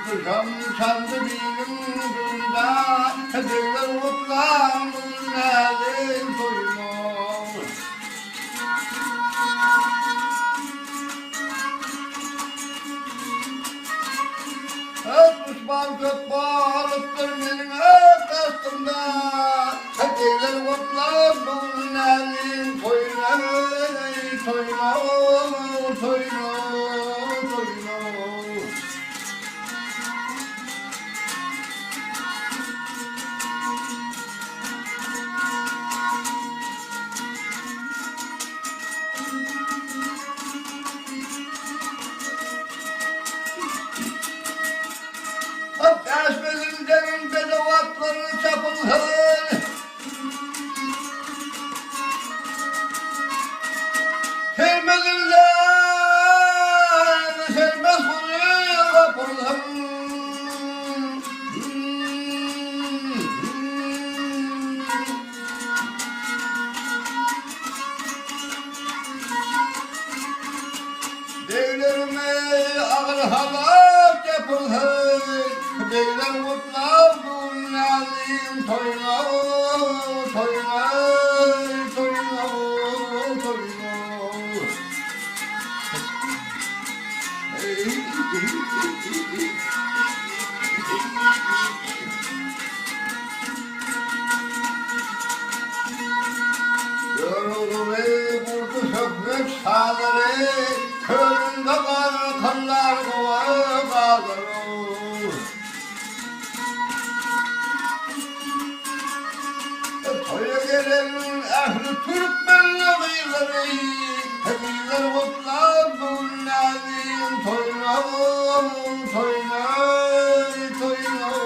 Kuşam çaldı benim günümda, Diller mutlandım elin toyunu. Düşman kök bağlıktır benim kastımda, Diller mutlandım elin toyunu, toyunu, toyunu. Yaşmazın derin bedevatlarını çapılsın. Sevmezin lan, sevmez bunu kapılsın. Devlerime ağır halat yapılsın. Beyler mutlu bunların toyuna, toyuna, toyuna, toyuna. Yorulur vurdu sökmek sağları, köründe var kanlar kovar bağları. Toya gelen ehli Türkmenle kıyıları, Kıyılar mutlar bunların toyuna, toyuna, toyuna.